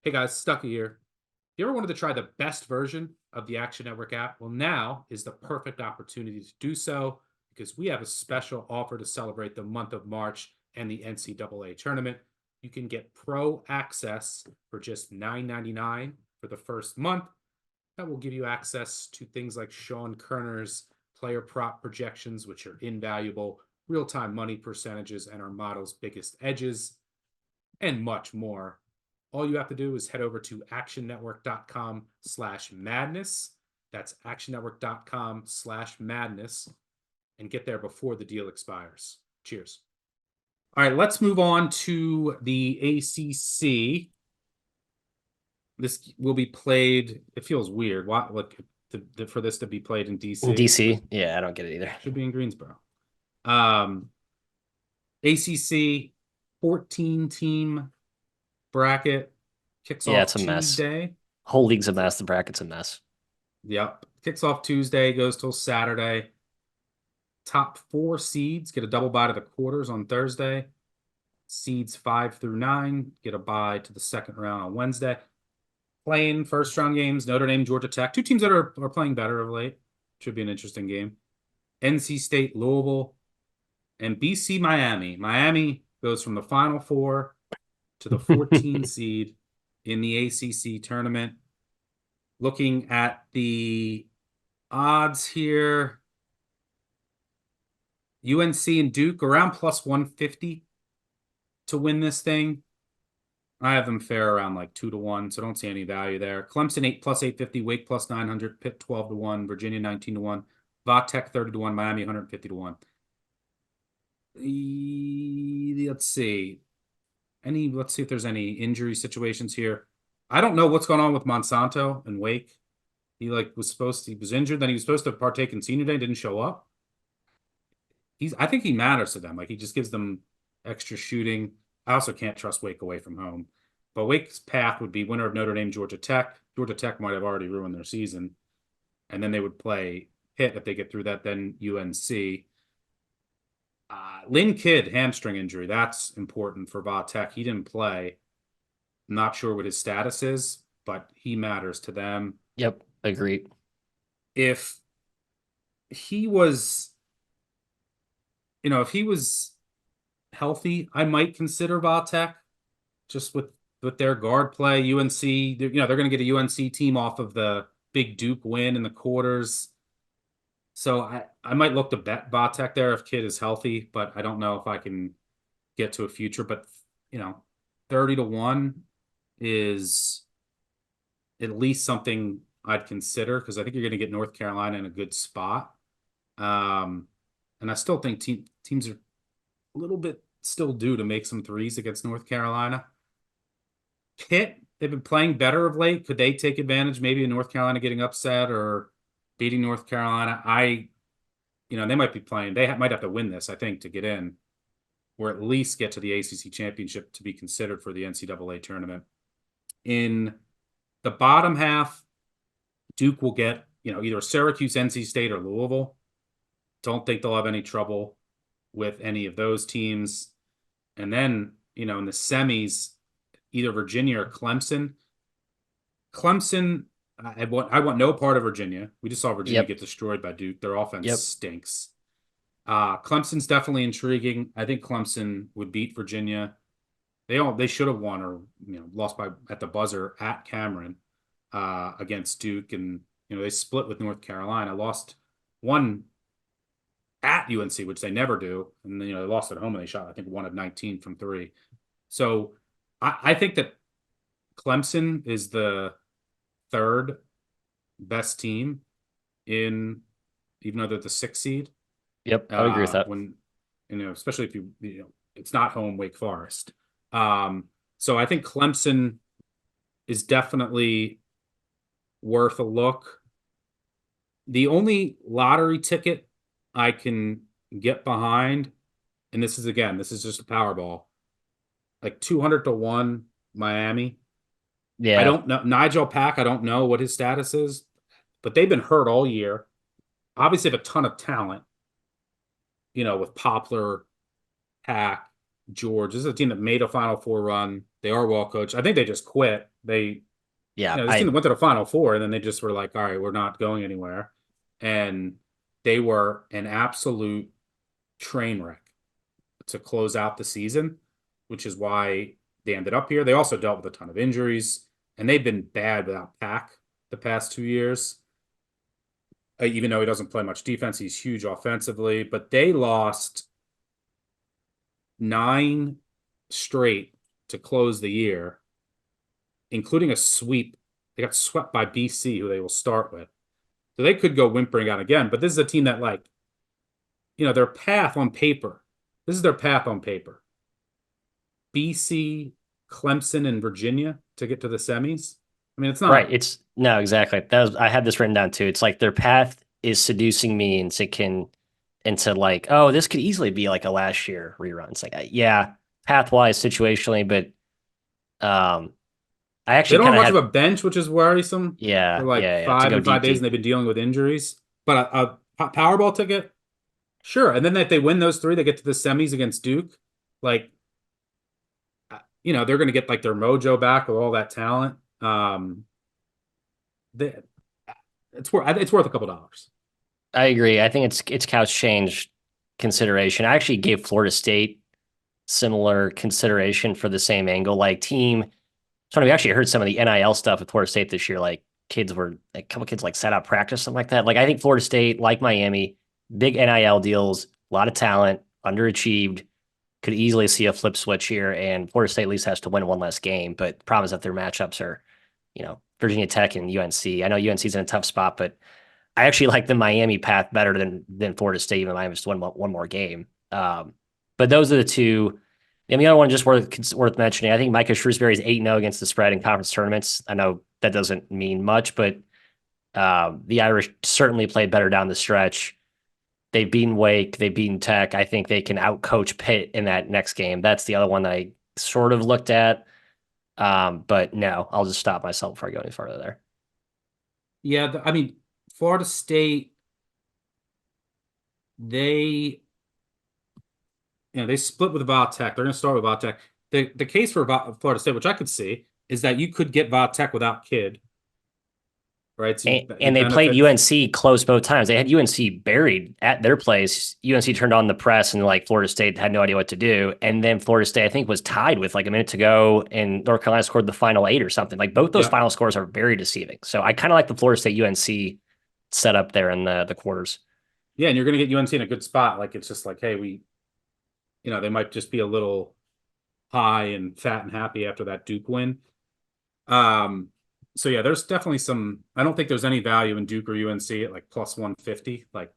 Hey guys, Stucky here. If you ever wanted to try the best version of the Action Network app, well, now is the perfect opportunity to do so because we have a special offer to celebrate the month of March and the NCAA tournament. You can get pro access for just $9.99 for the first month. That will give you access to things like Sean Kerner's player prop projections, which are invaluable, real time money percentages, and our model's biggest edges, and much more. All you have to do is head over to actionnetwork.com/madness. That's actionnetwork.com/madness and get there before the deal expires. Cheers. All right, let's move on to the ACC. This will be played. It feels weird. Look, for this to be played in DC. DC, yeah, I don't get it either. Should be in Greensboro. ACC 14-team bracket kicks Yeah, off it's a mess. Tuesday. Whole league's a mess. The bracket's a mess. Yep. Kicks off Tuesday, goes till Saturday. Top 4 seeds get a double bye to the quarters on Thursday. Seeds 5 through 9 get a bye to the second round on Wednesday. Playing first round games, Notre Dame, Georgia Tech. Two teams that are playing better of late. Should be an interesting game. NC State, Louisville, and BC, Miami. Miami goes from the Final Four to the 14 seed in the ACC tournament. Looking at the odds here, UNC and Duke around plus 150 to win this thing. I have them fair around like 2-1, so don't see any value there. Clemson 8 plus 850, Wake plus 900, Pitt 12-1, Virginia 19-1, Tech 30-1, Miami 150-1. Let's see. Let's see if there's any injury situations here. I don't know what's going on with Monsanto and Wake. He was injured, then he was supposed to partake in senior day, didn't show up. I think he matters to them. Like, he just gives them extra shooting. I also can't trust Wake away from home. But Wake's path would be winner of Notre Dame, Georgia Tech. Georgia Tech might have already ruined their season. And then they would play Pitt if they get through that, then UNC. Lynn Kidd, hamstring injury. That's important for Tech. He didn't play. Not sure what his status is, but he matters to them. Yep, agreed. If he was healthy, I might consider Tech just with their guard play. UNC, they're going to get a UNC team off of the big Duke win in the quarters. So I might look to bet Tech there if Kidd is healthy, but I don't know if I can get to a future. But 30-1 is at least something I'd consider because I think you're going to get North Carolina in a good spot. And I still think teams are a little bit still due to make some threes against North Carolina. Pitt, they've been playing better of late. Could they take advantage maybe of North Carolina getting upset or beating North Carolina? They might be playing. They might have to win this, I think, to get in or at least get to the ACC championship to be considered for the NCAA tournament. In the bottom half, Duke will get, either Syracuse, NC State, or Louisville. Don't think they'll have any trouble with any of those teams. And then, in the semis, either Virginia or Clemson. Clemson, I want no part of Virginia. We just saw Virginia get destroyed by Duke. Their offense stinks. Clemson's definitely intriguing. I think Clemson would beat Virginia. They should have won or lost at the buzzer at Cameron against Duke, and they split with North Carolina. Lost one at UNC, which they never do, and then they lost at home and they shot, I think, 1 of 19 from 3. So I think that Clemson is the third best team even though they're the 6th seed. Yep, I would agree with that. When especially if it's not home Wake Forest. So I think Clemson is definitely worth a look. The only lottery ticket I can get behind, and this is just a Powerball, like 200-1 Miami. Yeah. I don't know. Nigel Pack, I don't know what his status is, but they've been hurt all year. Obviously have a ton of talent, with Poplar, Pack, George. This is a team that made a Final Four run They are well coached. I think they just quit. Yeah, This team went to the Final Four, and then they just were like, all right, we're not going anywhere. And they were an absolute train wreck to close out the season, which is why they ended up here. They also dealt with a ton of injuries, and they've been bad without Pack the past 2 years. Even though he doesn't play much defense, he's huge offensively. But they lost 9 straight to close the year, including a sweep. They got swept by BC, who they will start with. So they could go whimpering out again. But this is a team that, like, their path on paper. This is their path on paper. BC, Clemson, and Virginia to get to the semis. I mean, it's not right. No, exactly. I had this written down too. It's like their path is seducing me into like, oh, this could easily be like a last year rerun. It's like, yeah, path wise, situationally, but I they actually don't have kind of much of had, a bench, which is worrisome. They're yeah, like yeah, yeah, to five go and 5 days, deep. and they've been dealing with injuries. But a Powerball ticket, sure. And then if they win those 3, they get to the semis against Duke. Like, they're going to get like their mojo back with all that talent. They, it's worth a couple dollars. I agree. I think it's couch change consideration. I actually gave Florida State similar consideration for the same angle. Like team, so we actually heard some of the NIL stuff at Florida State this year. Like a couple kids like sat out practice, something like that. Like I think Florida State, like Miami, big NIL deals, a lot of talent, underachieved, could easily see a flip switch here. And Florida State at least has to win one less game. But the problem is that their matchups are, Virginia Tech and UNC. I know UNC's in a tough spot, but I actually like the Miami path better than Florida State, even Miami just won one more game. But those are the two. And the other one just worth mentioning. I think Micah Shrewsbury is 8-0 against the spread in conference tournaments. I know that doesn't mean much, but the Irish certainly played better down the stretch. They've beaten Wake, they've beaten Tech. I think they can outcoach Pitt in that next game. That's the other one that I sort of looked at. But no, I'll just stop myself before I go any further there. Yeah, I mean, Florida State, they they split with Va Tech. They're going to start with Va Tech. The case for Florida State, which I could see, is that you could get Va Tech without Kidd, right? So you And they played benefit. UNC close both times. They had UNC buried at their place. UNC turned on the press and like Florida State had no idea what to do. And then Florida State, I think, was tied with like a minute to go, and North Carolina scored the final 8 or something. Like both those Yeah, final scores are very deceiving. So I kind of like the Florida State UNC setup there in the quarters. yeah, and you're going to get UNC in a good spot. Like it's just like, hey, they might just be a little high and fat and happy after that Duke win. So yeah, there's definitely some. I don't think there's any value in Duke or UNC at like plus 150. Like,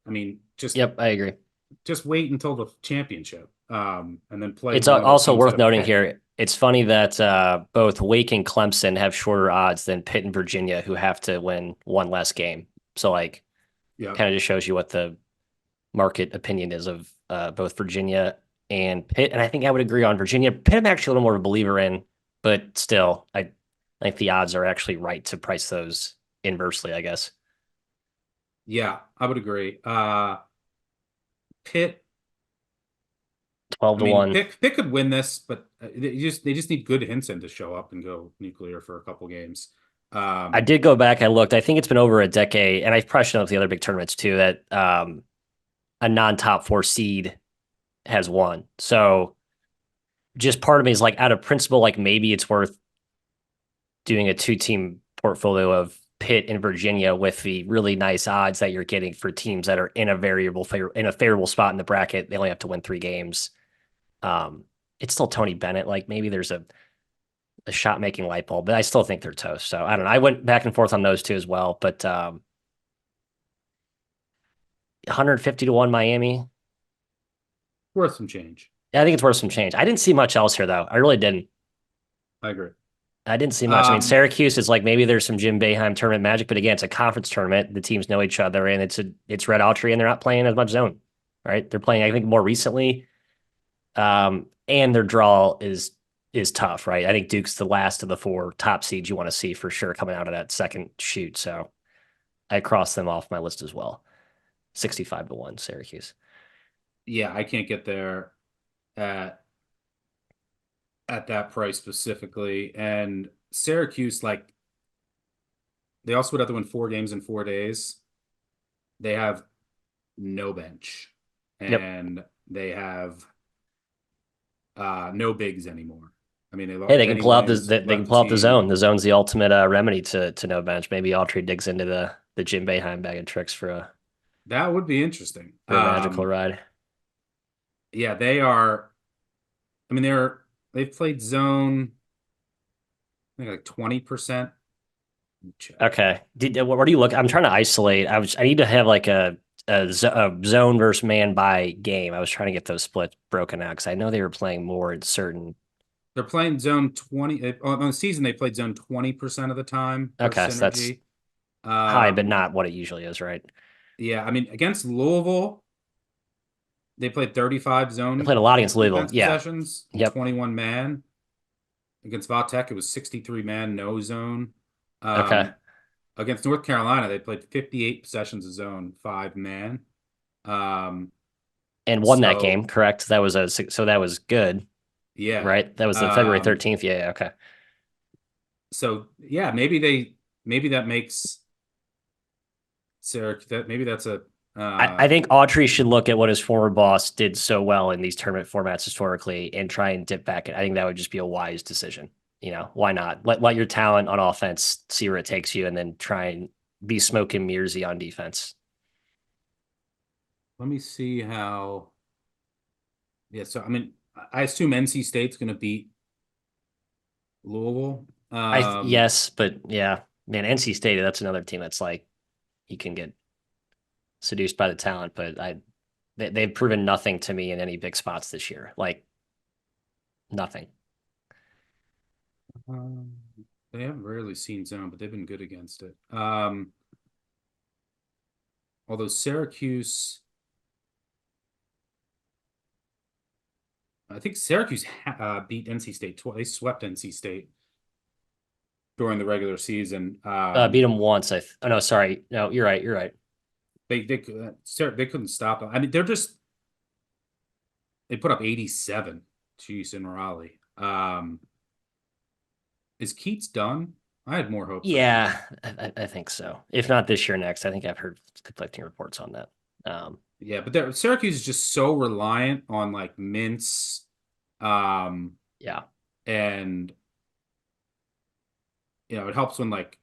I mean, Yep, I agree. just wait until the championship, and then play It's one of the also teams that worth have noting Pitt. here. It's funny that both Wake and Clemson have shorter odds than Pitt and Virginia, who have to win one less game. So like, Yeah, kind of just shows you what the market opinion is of both Virginia and Pitt. And I think I would agree on Virginia. Pitt, I'm actually a little more of a believer in, but still, I think the odds are actually right to price those inversely, I guess. yeah, I would agree. Pitt. 12 I to mean, 1. Pitt could win this, but they just need good Hinson to show up and go nuclear for a couple games. I did go back. I looked. I think it's been over a decade, and I probably should know the other big tournaments too, that a non-top 4 seed has won. So just part of me is like, out of principle, like maybe it's worth doing a 2-team portfolio of Pitt and Virginia with the really nice odds that you're getting for teams that are in a favorable spot in the bracket. They only have to win 3 games. It's still Tony Bennett. Like maybe there's a shot making light bulb, but I still think they're toast. So I don't know. I went back and forth on those two as well, but 150 to 1 Miami. Worth some change. Yeah, I think it's worth some change. I didn't see much else here though. I really didn't. I agree. I didn't see much. I mean, Syracuse is like maybe there's some Jim Boeheim tournament magic, but again, it's a conference tournament. The teams know each other, and it's Red Autry, and they're not playing as much zone, right? They're playing, I think, more recently, and their draw is tough, right? I think Duke's the last of the 4 top seeds you want to see for sure coming out of that second shoot. So I crossed them off my list as well. 65 to 1, Syracuse. Yeah, I can't get there at at that price specifically. And Syracuse, like, they also would have to win 4 games in 4 days. They have no bench, Yep. and they have no bigs anymore. I mean, they Hey, lost they can Benny pull out Williams they can left the pull out the team. zone. The zone's the ultimate remedy to no bench. Maybe Autry digs into the Jim Boeheim bag of tricks That would be interesting. for a magical ride. Yeah, they are. I mean, they've played zone, I think like 20%. Check. Okay. What do you look? I'm trying to isolate. I need to have like a zone versus man by game. I was trying to get those splits broken out because I know they were playing more in certain. They're playing zone 20 on the season. They played zone 20% of the time Okay, versus so that's synergy. high, but not what it usually is, right? Yeah, I mean, against Louisville, they played 35 I zone played a lot against Louisville. defense Yeah. possessions and Yep. 21 man. Against Vatek, it was 63 man, no zone. Okay. Um, Against North Carolina, they played 58 possessions of zone, 5 man. Um, And won that so game, correct? That was so that was good, yeah. right? That was the February Um, 13th. Yeah. Okay. so yeah, maybe that makes Sarah that maybe that's a I think Autry should look at what his former boss did so well in these tournament formats historically and try and dip back. I think that would just be a wise decision. Why not? Let your talent on offense see where it takes you and then try and be smoke and mirrorsy on defense. let me see how. Yeah, so I mean, I assume NC State's going to beat Louisville. Yes, but yeah, man, NC State, that's another team that's like you can get seduced by the talent, but they've proven nothing to me in any big spots this year. Like nothing. um, they haven't rarely seen zone, but they've been good against it. Although Syracuse, I think Syracuse beat NC State twice. They swept NC State during the regular season. Beat them once. Oh no, sorry. No, you're right. You're right. They couldn't stop them. I mean, they put up 87. Jeez, in Raleigh. Is Keats done? I had more hope for him. Yeah, I think so. If not this year, next. I think I've heard conflicting reports on that. Yeah, but Syracuse is just so reliant on like Mintz, Yeah. and it helps when like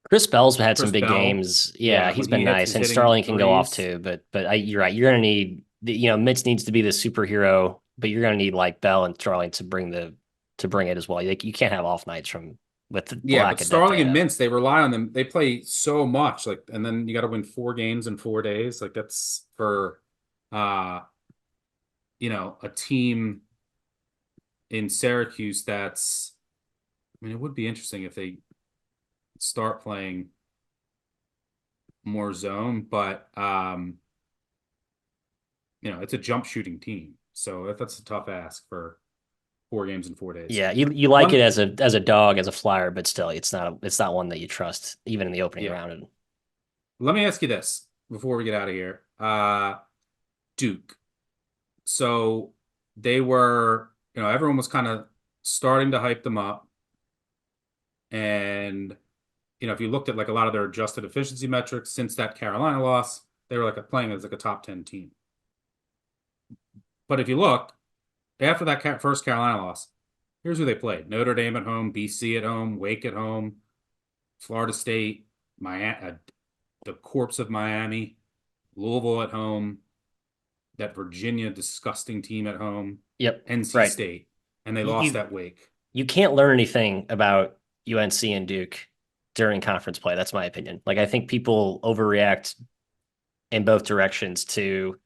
Chris Bell's had some Chris big Bell, games. Yeah, yeah, he's when he been hits, nice, he's and hitting Starling can go off threes. too. But you're right. You're gonna need Mitz needs to be the superhero, but you're gonna need like Bell and Starling to bring it as well. Like you can't have off nights from with the Yeah, but lack of depth Starling they and have. Mintz, they rely on them. They play so much, like, and then you got to win 4 games in 4 days. Like that's for, uh, a team in Syracuse. That's, I mean, it would be interesting if they start playing more zone, but it's a jump shooting team, so that's a tough ask for 4 games in 4 days. Yeah, you like it One, as a dog, as a flyer, but still, it's not one that you trust even in the opening yeah. round. Let me ask you this before we get out of here. Duke. So they were, everyone was kind of starting to hype them up. And, if you looked at like a lot of their adjusted efficiency metrics since that Carolina loss, they were like playing as like a top 10 team. But if you look after that first Carolina loss, here's who they played: Notre Dame at home, BC at home, Wake at home, Florida State, Miami, the corpse of Miami, Louisville at home, that Virginia disgusting team at home, Yep, NC right. State, and they lost You at Wake. you can't learn anything about UNC and Duke during conference play. That's my opinion. Like I think people overreact in both directions to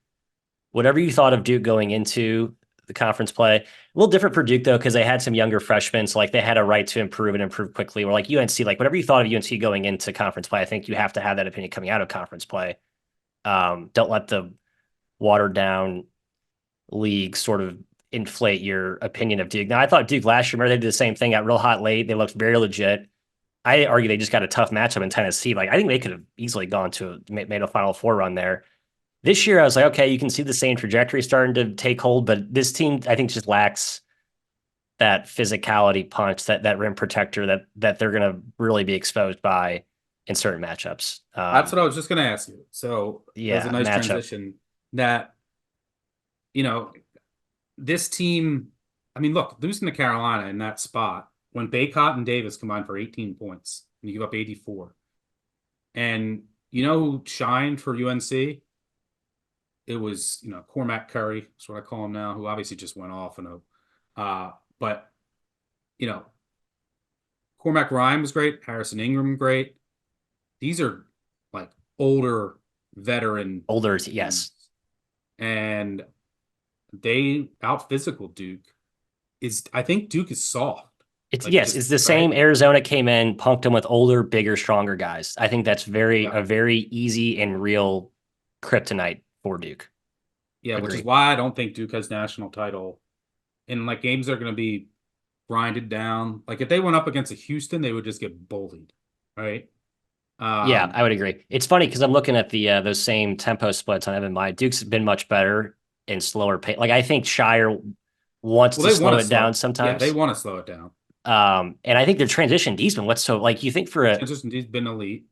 whatever you thought of Duke going into the conference play. A little different for Duke though, because they had some younger freshmen, so like they had a right to improve and improve quickly. Or like UNC, like whatever you thought of UNC going into conference play, I think you have to have that opinion coming out of conference play. Don't let the watered down league sort of inflate your opinion of Duke. Now, I thought Duke last year, remember they did the same thing, got real hot late. They looked very legit. I argue they just got a tough matchup in Tennessee. Like I think they could have easily gone to made a Final Four run there. This year, I was like, okay, you can see the same trajectory starting to take hold, but this team, I think, just lacks that physicality punch, that rim protector that they're going to really be exposed by in certain matchups. That's what I was just going to ask you. So that was a Yeah, nice matchup. transition. That, you know, this team, I mean, look, losing to Carolina in that spot when Baycott and Davis combined for 18 points and you give up 84. And you know who shined for UNC? It was, Cormac Curry, that's what I call him now, who obviously just went off but you know, Cormac Ryan was great, Harrison Ingram great. These are like older veteran Older, teams. yes. And they out physical Duke. I think Duke is soft. It's Like yes, just it's the same. right. Arizona came in, punked them with older, bigger, stronger guys. I think that's Yeah. a very easy and real kryptonite for Duke. Yeah, which is Agreed. why I don't think Duke has national title. And like games are going to be grinded down. Like if they went up against a Houston, they would just get bullied, right? Yeah, Um, I would agree. It's funny because I'm looking at the those same tempo splits on Evan Mind. Duke's been much better in slower pace. Like I think Shire wants well, to they want slow to it down slow. Yeah, they sometimes. want to slow it down. And I think their transition D's been what's so like you think for a Just he's been elite,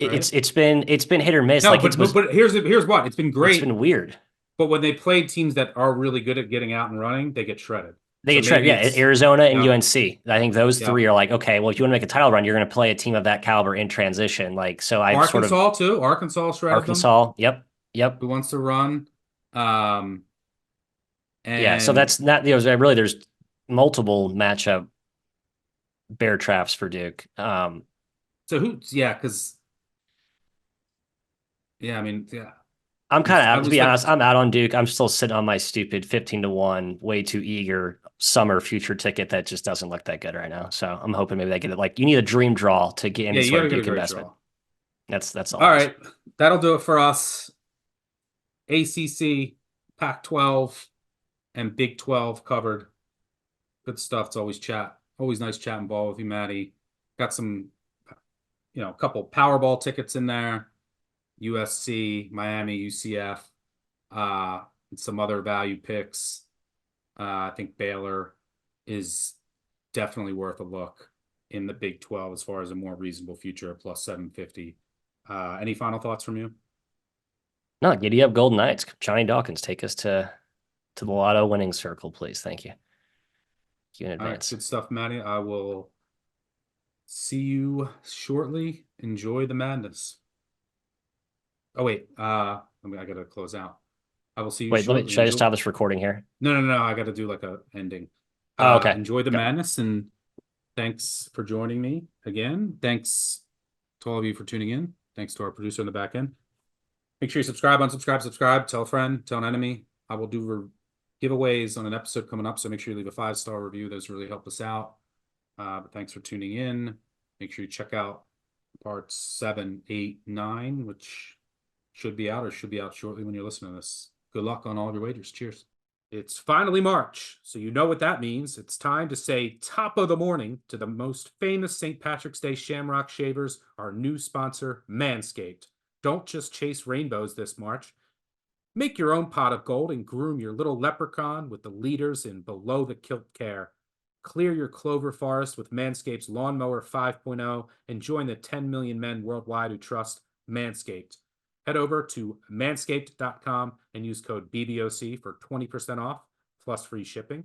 right? it's been hit or miss. No, Like but it was here's what it's been it's great. been weird. But when they played teams that are really good at getting out and running, they get shredded. They So get tried, maybe yeah, it's Arizona and yeah, UNC. I think those yeah. three are like, okay, well, if you want to make a title run, you're going to play a team of that caliber in transition. Like, so I sort of Arkansas too. Arkansas shredded them. Arkansas. Yep, yep, Who wants to run? Um, yeah. So and that's not really there's multiple matchup bear traps for Duke. so yeah, because yeah, I mean, yeah, I'm kind of I out to was be like, honest. I'm out on Duke. I'm still sitting on my stupid 15-1, way too eager summer future ticket that just doesn't look that good right now. So I'm hoping maybe they get it. Like you need a dream draw to get yeah, any you sort gotta of get a Duke great investment. draw. That's all All it is. right, that'll do it for us. ACC, Pac-12, and Big 12 covered. Good stuff. It's always chat. Always nice chatting ball with you, Maddie. Got some, a couple Powerball tickets in there. USC, Miami, UCF, and some other value picks. I think Baylor is definitely worth a look in the Big 12 as far as a more reasonable future, plus 750. Any final thoughts from you? No, giddy up, Golden Knights. Johnny Dawkins, take us to the lotto winning circle, please. Thank you. Thank you in All right, advance. good stuff, Maddie. I will see you shortly. Enjoy the madness. Oh wait, I gotta close out. I will see you Wait, shortly. should I just Enjoy. stop this recording here? No. I gotta do like a ending. Oh, okay. Enjoy the Yep. madness and thanks for joining me again. Thanks to all of you for tuning in. Thanks to our producer in the back end. Make sure you subscribe, unsubscribe, subscribe, tell a friend, tell an enemy. I will do giveaways on an episode coming up, so make sure you leave a 5-star review. Those really help us out. But thanks for tuning in. Make sure you check out parts 7, 8, 9, which should be out shortly when you're listening to this. Good luck on all of your wagers. Cheers. It's finally March, so you know what that means. It's time to say top of the morning to the most famous St. Patrick's Day Shamrock Shavers, our new sponsor, Manscaped. Don't just chase rainbows this March. Make your own pot of gold and groom your little leprechaun with the leaders in below-the-kilt care. Clear your clover forest with Manscaped's Lawnmower 5.0 and join the 10 million men worldwide who trust Manscaped. Head over to manscaped.com and use code BBOC for 20% off plus free shipping.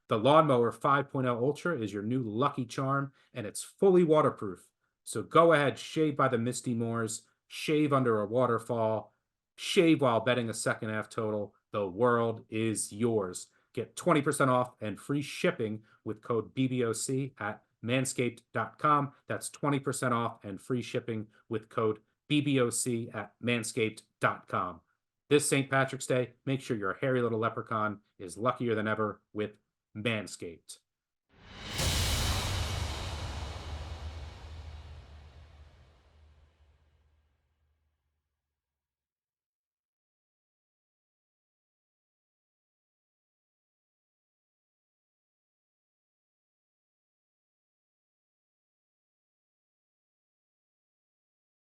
The Lawnmower 5.0 Ultra is your new lucky charm, and it's fully waterproof. So go ahead, shave by the misty moors, shave under a waterfall, shave while betting a second half total. The world is yours. Get 20% off and free shipping with code BBOC at manscaped.com. That's 20% off and free shipping with code BBOC at manscaped.com. This St. Patrick's Day, make sure your hairy little leprechaun is luckier than ever with Manscaped.